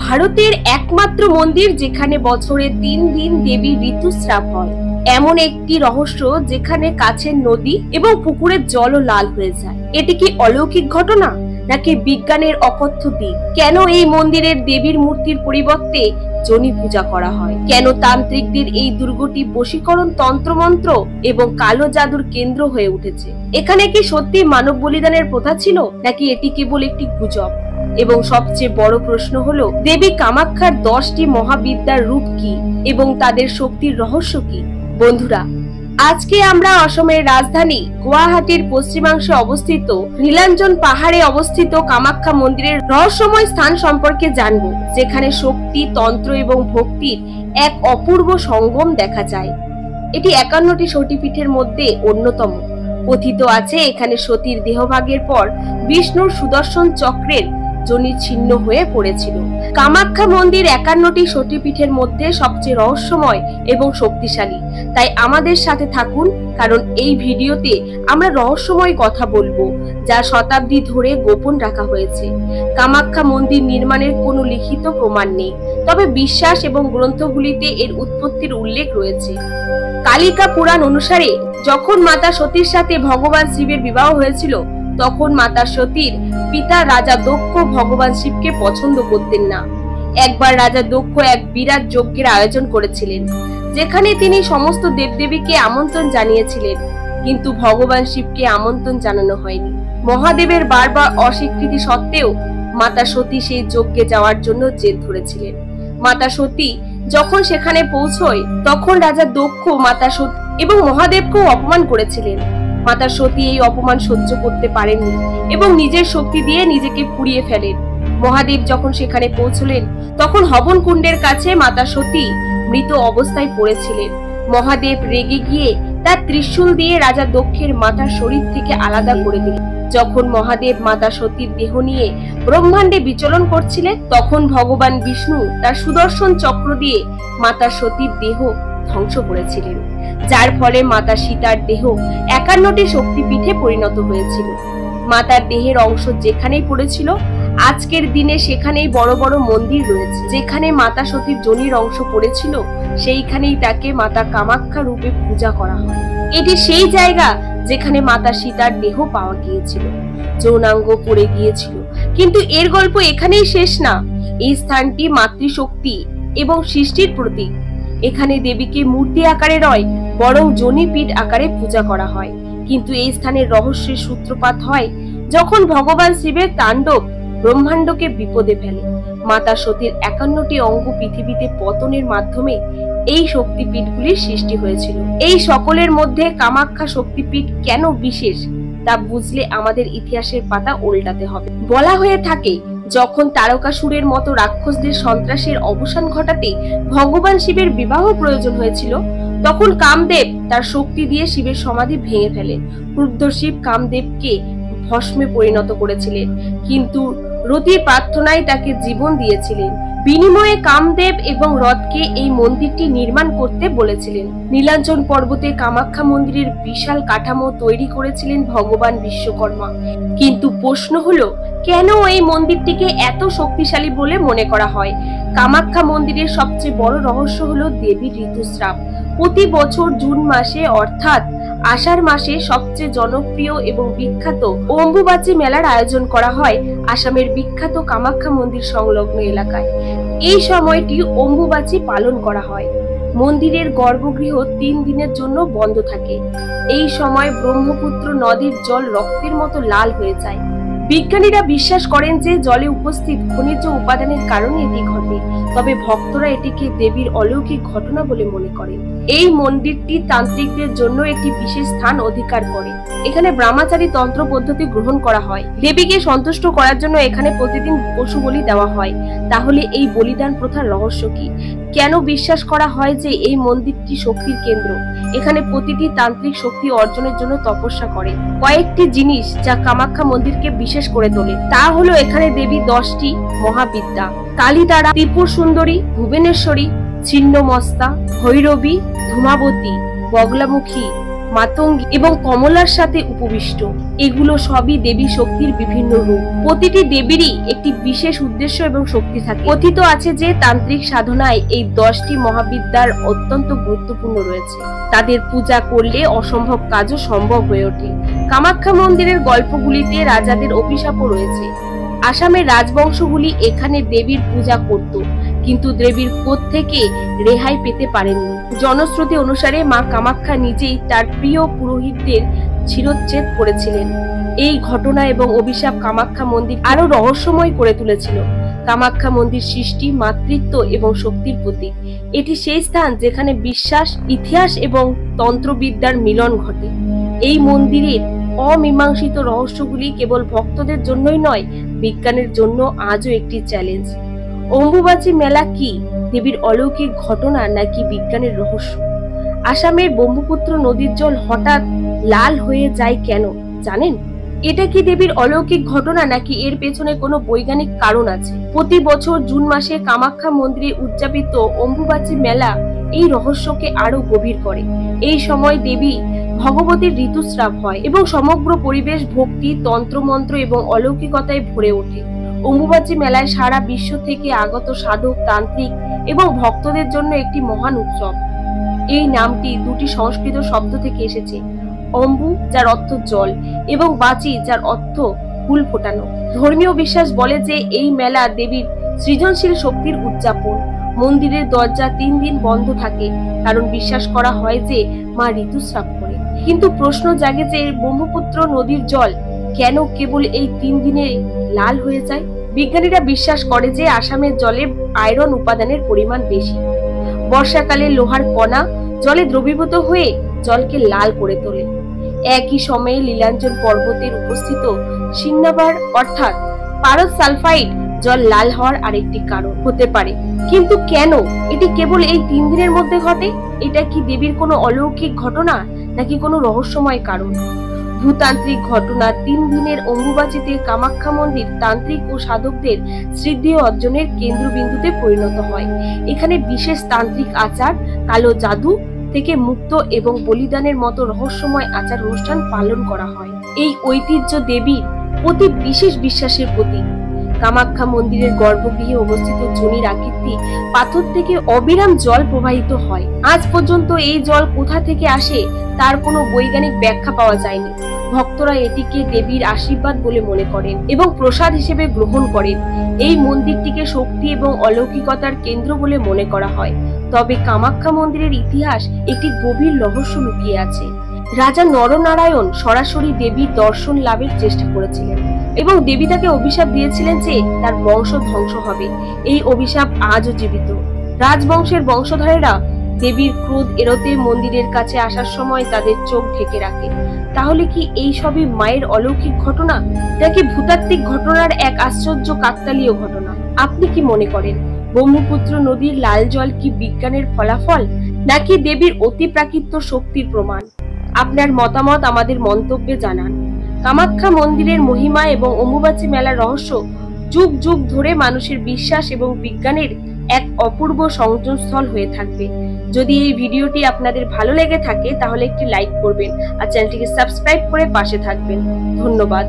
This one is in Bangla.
ভারতের একমাত্র মন্দির যেখানে বছরে 3 দিন দেবীর ঋতুস্রাব হয়, এমন একটি রহস্য যেখানে কাছের নদী এবং পুকুরের জলও লাল হয়ে যায়। এটি কি অলৌকিক ঘটনা নাকি বিজ্ঞানের অকথ্য দিক? কেন এই মন্দিরের দেবীর মূর্তির পরিবর্তে যোনি পূজা করা হয়? কেন তান্ত্রিকদের এই দুর্গটি বশীকরণ তন্ত্রমন্ত্র এবং কালো জাদুর কেন্দ্র হয়ে উঠেছে? এখানে কি সত্যি মানব বলিদানের প্রথা ছিল নাকি এটি কেবল একটি গুজব? এবং সবচেয়ে বড় প্রশ্ন হলো, দেবী কামাখ্যার 10টি মহাবিদ্যার রূপ কি এবং তাদের শক্তির রহস্য কি? বন্ধুরা, আজকে আমরা অসমের রাজধানী গুয়াহাটির পশ্চিমাংশে অবস্থিত নীলাঞ্জন পাহাড়ে অবস্থিত কামাখ্যা মন্দিরের রহস্যময় স্থান সম্পর্কে জানব, যেখানে শক্তি, তন্ত্র এবং ভক্তির এক অপূর্ব সঙ্গম দেখা যায়। এটি 51টি সতীপীঠের মধ্যে অন্যতম। কথিত আছে এখানে সতীর দেহভাগের পর বিষ্ণুর সুদর্শন চক্রের যোনি ছিন্ন হয়ে পড়েছিল। কামাখ্যা মন্দির 51টি সতীপীঠের মধ্যে সবচেয়ে রহস্যময় এবং শক্তিশালী। তাই আমাদের সাথে থাকুন, কারণ এই ভিডিওতে আমরা রহস্যময় কথা বলবো যা শতাব্দী ধরে গোপন রাখা হয়েছে। কামাখ্যা মন্দির নির্মাণের কোনো লিখিত প্রমাণ নেই, তবে বিশ্বাস এবং গ্রন্থগুলিতে এর উৎপত্তির উল্লেখ রয়েছে। কালিকা পুরাণ অনুসারে যখন মাতা সতীর সাথে ভগবান শিবের বিবাহ হয়েছিল, তখন মাতা সতীর পিতা রাজা দক্ষ ভগবান শিবকে পছন্দ করতেন না। একবার রাজা দক্ষ এক বিরাট যজ্ঞের আয়োজন করেছিলেন, যেখানে তিনি সমস্ত দেবদেবীকে আমন্ত্রণ জানিয়েছিলেন, কিন্তু ভগবান শিবকে আমন্ত্রণ জানানো হয়নি। মহাদেবের বারবার অস্বীকৃতি সত্ত্বেও মাতা সতী সেই যজ্ঞে যাওয়ার জন্য জেদ ধরেছিলেন। মাতা সতী যখন সেখানে পৌঁছয়, তখন রাজা দক্ষ মাতা সতী এবং মহাদেবকেও অপমান করেছিলেন। মাতা সতী এই অপমান সহ্য করতে পারেননি এবং নিজের শক্তি দিয়ে নিজেকে পুড়িয়ে ফেলেন। মহাদেব যখন সেখানে পৌঁছলেন, তখন হবন কুণ্ডের কাছে মাতা সতী মৃত অবস্থায় পড়েছিলেন। মহাদেব রেগে গিয়ে তার ত্রিশূল দিয়ে রাজা দক্ষের মাথার শরীর থেকে আলাদা করে দিলেন। যখন মহাদেব মাতা সতীর দেহ নিয়ে ব্রহ্মাণ্ডে বিচরণ করছিলেন, তখন ভগবান বিষ্ণু তার সুদর্শন চক্র দিয়ে মাতা সতীর দেহ ধ্বংস করেছিলেন, যার ফলে মাতা সীতার দেহ 51টি শক্তিপীঠে পরিণত হয়েছিল। মাতার দেহের অংশ যেখানেই পড়েছিল, আজকের দিনে সেখানেই বড় বড় মন্দির রয়েছে। যেখানে মাতা সতীর যোনির অংশ পড়েছিল, সেইখানেই তাকে মাতা কামাখ্যা রূপে পূজা করা হয়। এটি সেই জায়গা যেখানে মাতা সীতার দেহ পাওয়া গিয়েছিল, যৌনাঙ্গ পড়ে গিয়েছিল। কিন্তু এর গল্প এখানেই শেষ না। এই স্থানটি মাতৃশক্তি এবং সৃষ্টির প্রতীক। এখানে দেবীকে মূর্তি আকারে নয়, বরং যোনিপীঠ আকারে পূজা করা হয়। কিন্তু এই স্থানের রহস্যের সূত্রপাত হয় যখন ভগবান শিবের তাণ্ডব ব্রহ্মাণ্ডকে বিপদে ফেলে। মাতা সতীর 51টি অঙ্গ পৃথিবীতে পতনের মাধ্যমে এই শক্তিপীঠগুলির সৃষ্টি হয়েছিল। এই সকলের মধ্যে কামাখ্যা শক্তিপীঠ কেন বিশেষ তা বুঝলে আমাদের ইতিহাসের পাতা উল্টাতে হবে। বলা হয়ে থাকে, যখন তারকাসুরের মতো রাক্ষসদের সন্ত্রাসের অবসান ঘটাতে ভগবান শিবের বিবাহ প্রয়োজন হয়েছিল, তখন কামদেব তার শক্তি দিয়ে শিবের সমাধি ভেঙে ফেলেন। ক্রুদ্ধ শিব কামদেবকে ভস্মে পরিণত করেছিলেন, কিন্তু রতির প্রার্থনায় তাকে জীবন দিয়েছিলেন। বিনিময়ে কামদেব এবং রথকে এই মন্দিরটি নির্মাণ করতে বলেছিলেন। নীলাঞ্জন পর্বতে কামাখ্যা মন্দিরের বিশাল কাঠামো তৈরি করেছিলেন ভগবান বিশ্বকর্মা। কিন্তু প্রশ্ন হলো, কেন এই মন্দিরটিকে এত শক্তিশালী বলে মনে করা হয়? কামাখ্যা মন্দিরের সবচেয়ে বড় রহস্য হলো দেবীর ঋতুস্রাব। প্রতি বছর জুন মাসে অর্থাৎ আষাঢ় মাসে সবচেয়ে জনপ্রিয় এবং বিখ্যাত অম্বুবাচী মেলার আয়োজন করা হয় আসামের বিখ্যাত কামাখ্যা মন্দির সংলগ্ন এলাকায়। এই সময়টি অম্বুবাচী পালন করা হয়। মন্দিরের গর্ভগৃহ 3 দিনের জন্য বন্ধ থাকে। এই সময় ব্রহ্মপুত্র নদীর জল রক্তের মতো লাল হয়ে যায়। বিজ্ঞানীরা বিশ্বাস করেন যে জলে উপস্থিত খনিজ উপাদানের কারণে এটি ঘটে, তবে ভক্তরা এটিকে দেবীর অলৌকিক ঘটনা বলে মনে করেন। এই মন্দিরটি তান্ত্রিকদের জন্য একটি বিশেষ স্থান অধিকার করে। এখানে ব্রহ্মচারী তন্ত্র পদ্ধতি গ্রহণ করা হয়। দেবীকে সন্তুষ্ট করার জন্য এখানে প্রতিদিন পশু বলি দেওয়া হয়। তাহলে এই বলিদান প্রথার রহস্য কি? কেন বিশ্বাস করা হয় যে এই মন্দিরটি শক্তির কেন্দ্র? এখানে প্রতিটি তান্ত্রিক শক্তি অর্জনের জন্য তপস্যা করে। কয়েকটি জিনিস যা কামাখ্যা মন্দিরকে বিশেষ করে তোলে তা হলো, এখানে দেবী 10টি মহাবিদ্যা, কালীতারা, ত্রিপুর সুন্দরী, ভুবনেশ্বরী, ছিন্নমস্তা, ভৈরবী, ধূমাবতী, বগলামুখী, মাতঙ্গী এবং কমলার সাথে উপবিষ্ট। এগুলো সবই দেবী শক্তির বিভিন্ন রূপ। প্রতিটি দেবীরই একটি বিশেষ উদ্দেশ্য এবং শক্তি থাকে। কথিত আছে যে তান্ত্রিক সাধনায় এই 10টি মহাবিদ্যার অত্যন্ত গুরুত্বপূর্ণ রয়েছে। তাদের পূজা করলে অসম্ভব কাজও সম্ভব হয়ে ওঠে। কামাখ্যা মন্দিরের গল্পগুলিতে রাজাদের অভিশাপও রয়েছে। আসামের রাজবংশগুলি এখানে দেবীর পূজা করত, কিন্তু দেবীর ক্রোধ থেকে রেহাই পেতে পারেননি। জনশ্রুতি অনুসারে মা কামাখ্যা নিজেই তার প্রিয় পুরোহিতদের শিরচ্ছেদ করেছিলেন। এই ঘটনা এবং অভিশাপ কামাখ্যা মন্দির আরো রহস্যময় করে তুলেছিল। কামাখ্যা মন্দির সৃষ্টি, মাতৃত্ব এবং শক্তির প্রতীক। এটি সেই স্থান যেখানে বিশ্বাস, ইতিহাস এবং তন্ত্রবিদ্যার মিলন ঘটে। এই মন্দিরের অমীমাংসিত রহস্যগুলি কেবল ভক্তদের জন্যই নয়, বিজ্ঞানের জন্য আজও একটি চ্যালেঞ্জ। অম্বুবাচী মেলা কি দেবীর অলৌকিক ঘটনা নাকি বিজ্ঞানের রহস্য? আসামের ব্রহ্মপুত্র নদীর জল হঠাৎ লাল হয়ে যায় কেন জানেন? এটা কি দেবীর অলৌকিক ঘটনা নাকি এর পেছনে কোনো বৈজ্ঞানিক কারণ আছে? প্রতি বছর জুন মাসে কামাখ্যা মন্দিরে উদযাপিত অম্বুবাচী মেলা এই রহস্যকে আরো গভীর করে। এই সময় দেবী ভগবতীর ঋতুস্রাব হয় এবং সমগ্র পরিবেশ ভক্তি, তন্ত্রমন্ত্র এবং অলৌকিকতায় ভরে ওঠে। অম্বুবাচী মেলায় সারা বিশ্ব থেকে আগত সাধক, তান্ত্রিক এবং ভক্তদের জন্য একটি মহান উৎসব। এই নামটি দুটি সংস্কৃত শব্দ থেকে এসেছে, অম্বু যার অর্থ জল এবং বাচি যার অর্থ ফুল ফোটানো। ধর্মীয় বিশ্বাস বলে যে এই মেলা দেবীর সৃজনশীল শক্তির উদযাপন। মন্দিরের দরজা 3 দিন বন্ধ থাকে, কারণ বিশ্বাস করা হয় যে মা ঋতুস্রাব করে। কিন্তু প্রশ্ন জাগে যে ব্রহ্মপুত্র নদীর জল কেন কেবল এই 3 দিনে লাল হয়ে যায়? বিজ্ঞানীরা বিশ্বাস করে যে আসামের জলে আয়রন উপাদানের পরিমাণ বেশি। বর্ষাকালে লোহার কণা জলে দ্রবীভূত হয়ে জলকে লাল করে তোলে। একই সময়ে লীলাঞ্জন পর্বতের উপস্থিত সিন্নাবার অর্থাৎ পারদ সালফাইড জল লাল হওয়ার আরেকটি কারণ হতে পারে। কিন্তু কেন এটি কেবল এই 3 দিনের মধ্যে ঘটে? এটা কি দেবীর কোনো অলৌকিক ঘটনা নাকি কোনো রহস্যময় কারণ? ভূতান্ত্রিক ঘটনা। 3 দিনের অম্বুবাচীতে কামাখ্যা মন্দির তান্ত্রিক ও সাধকদের সিদ্ধি অর্জনের কেন্দ্রবিন্দুতে পরিণত হয়। এখানে বিশেষ তান্ত্রিক আচার, কালো জাদু থেকে মুক্ত এবং বলিদানের মতো রহস্যময় আচার অনুষ্ঠান পালন করা হয়। এই ঐতিহ্য দেবীর প্রতি বিশেষ বিশ্বাসের প্রতীক। কামাখ্যা মন্দিরের গর্ভগৃহে অবস্থিত যোনির আকৃতি পাথর থেকে অবিরাম জল প্রবাহিত হয়। আজ পর্যন্ত এই জল কোথা থেকে আসে তার কোনো বৈজ্ঞানিক ব্যাখ্যা পাওয়া যায়নি। ভক্তরা এটিকে দেবীর আশীর্বাদ বলে মনে করেন এবং প্রসাদ হিসেবে গ্রহণ করেন। এই মন্দিরটিকে শক্তি এবং অলৌকিকতার কেন্দ্র বলে মনে করা হয়। তবে কামাখ্যা মন্দিরের ইতিহাস একটি গভীর রহস্য লুকিয়ে আছে। রাজা নরনারায়ণ সরাসরি দেবীর দর্শন লাভের চেষ্টা করেছিলেন এবং দেবী তাকে অভিশাপ দিয়েছিলেন যে তার বংশ ধ্বংস হবে। এই অভিশাপ আজও জীবিত। রাজবংশের বংশধরেরা দেবীর ক্রোধ এড়াতে মন্দিরের কাছে আসার সময় তাদের চোখ ঢেকে রাখে। তাহলে কি এই সবই মায়ের অলৌকিক ঘটনা নাকি ভূতাত্ত্বিক ঘটনার এক আশ্চর্য কাকতালীয় ঘটনা? আপনি কি মনে করেন ব্রহ্মপুত্র নদীর লাল জল কি বিজ্ঞানের ফলাফল নাকি দেবীর অতিপ্রাকৃত শক্তির প্রমাণ? আপনার মতামত আমাদের মন্তব্যে জানান। কামাখ্যা মন্দিরের মহিমা এবং অম্বুবাচী মেলার রহস্য যুগ যুগ ধরে মানুষের বিশ্বাস এবং বিজ্ঞানের এক অপূর্ব সংযোগস্থল হয়ে থাকবে। যদি এই ভিডিওটি আপনাদের ভালো লেগে থাকে তাহলে একটি লাইক করবেন আর চ্যানেলটিকে সাবস্ক্রাইব করে পাশে থাকবেন। ধন্যবাদ।